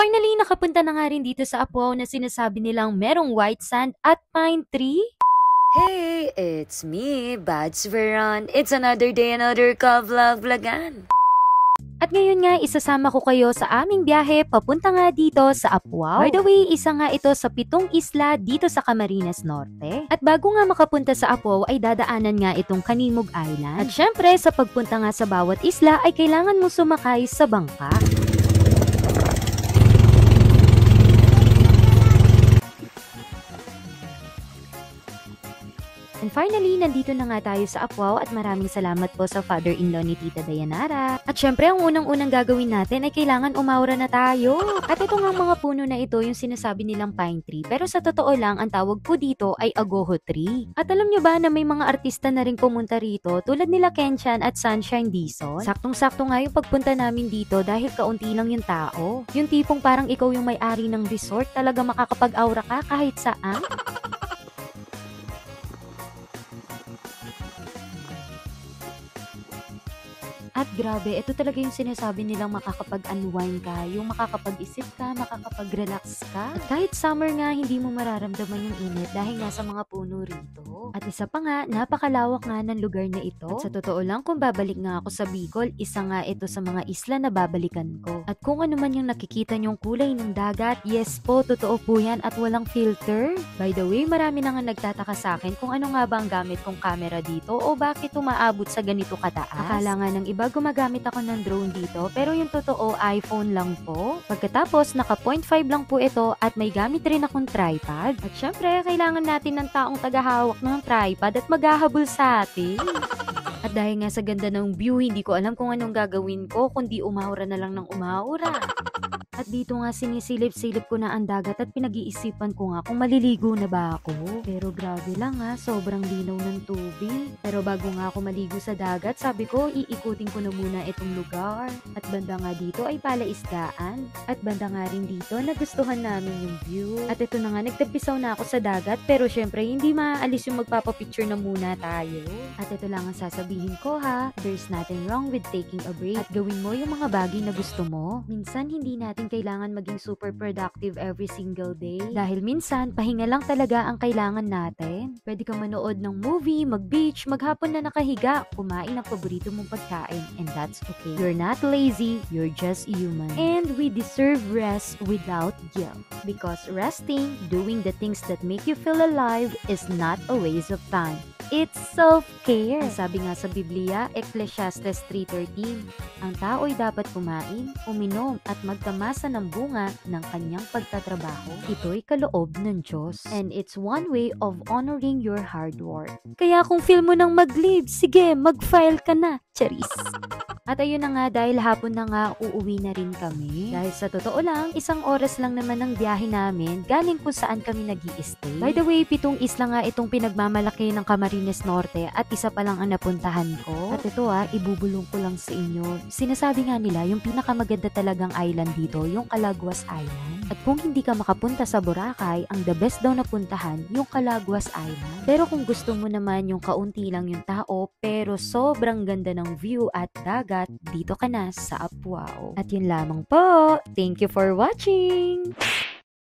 Finally, nakapunta na nga rin dito sa Apua na sinasabi nilang merong white sand at pine tree. Hey, it's me, Bads Veron. It's another day, another ka-vlog-vlogan. At ngayon nga, isasama ko kayo sa aming biyahe papunta nga dito sa Apua. By the way, isa nga ito sa 7 isla dito sa Camarines Norte. At bago nga makapunta sa Apua ay dadaanan nga itong Kanimog Island. At syempre, sa pagpunta nga sa bawat isla ay kailangan mo sumakay sa bangka. And finally, nandito na nga tayo sa Apua at maraming salamat po sa father-in-law ni Tita Dayanara. At syempre, ang unang-unang gagawin natin ay kailangan umaura na tayo. At ito nga mga puno na ito yung sinasabi nilang pine tree. Pero sa totoo lang, ang tawag po dito ay agoho tree. At alam nyo ba na may mga artista na rin pumunta rito tulad nila Kenchan at Sunshine Dizon? Saktong-sakto nga yung pagpunta namin dito dahil kaunti lang yung tao. Yung tipong parang ikaw yung may-ari ng resort, talaga makakapag-aura ka kahit saan. At grabe, ito talaga yung sinasabi nilang makakapag-unwind ka, yung makakapag-isip ka, makakapag-relax ka. At kahit summer nga, hindi mo mararamdaman yung init dahil nga sa mga puno rito. At isa pa nga, napakalawak nga ng lugar na ito. At sa totoo lang, kung babalik nga ako sa Bicol, isa nga ito sa mga isla na babalikan ko. At kung ano man yung nakikita nyong kulay ng dagat, yes po, totoo po yan at walang filter. By the way, marami na nga nagtataka sa akin kung ano nga ba ang gamit kong camera dito o bakit umaabot sa ganito kataas. Akala nga ng iba gumagamit ako ng drone dito pero yung totoo iPhone lang po. Pagkatapos naka 0.5 lang po ito at may gamit rin akong tripod. At syempre kailangan natin ng taong tagahawak ng tripod at maghahabol sa atin. At dahil nga sa ganda ng view, hindi ko alam kung anong gagawin ko kundi umaura na lang ng umaura. At dito nga sinisilip-silip ko na ang dagat at pinag-iisipan ko nga kung maliligo na ba ako. Pero grabe lang ha, sobrang linaw ng tubig. Pero bago nga ako maligo sa dagat, sabi ko iikutin ko na muna itong lugar. At banda nga dito ay palaisdaan. At banda nga rin dito nagustuhan namin yung view. At ito na nga, nagtapisaw na ako sa dagat pero syempre hindi maaalis yung magpapapicture na muna tayo. At ito lang ang sasabihin ko ha, there's nothing wrong with taking a break. At gawin mo yung mga bagay na gusto mo. Minsan hindi natin kailangan maging super productive every single day. Dahil minsan, pahinga lang talaga ang kailangan natin. Pwede kang manood ng movie, mag-beach, maghapon na nakahiga, kumain ng paborito mong pagkain, and that's okay. You're not lazy, you're just human. And we deserve rest without guilt. Because resting, doing the things that make you feel alive, is not a waste of time. It's self-care. Sabi nga sa Biblia, Ecclesiastes 3:13, ang tao'y dapat kumain, uminom at magtamasa ng bunga ng kanyang pagtatrabaho. Ito'y kaloob ng Diyos. And it's one way of honoring your hard work. Kaya kung feel mo nang mag-leave, sige, mag-file ka na. Charis. At ayun na nga, dahil hapon na nga, uuwi na rin kami. Dahil sa totoo lang, 1 oras lang naman ang biyahe namin, galing kung saan kami nag-i-stay. By the way, 7 isla nga itong pinagmamalaki ng Camarines Norte at isa pa lang ang napuntahan ko. At ito ibubulong ko lang sa inyo. Sinasabi nga nila, yung pinakamaganda talagang island dito, yung Calaguas Island. At kung hindi ka makapunta sa Boracay, ang the best daw na puntahan, yung Calaguas Island. Pero kung gusto mo naman yung kaunti lang yung tao, pero sobrang ganda ng view at dagat, dito ka na sa Apua. At yun lamang po. Thank you for watching!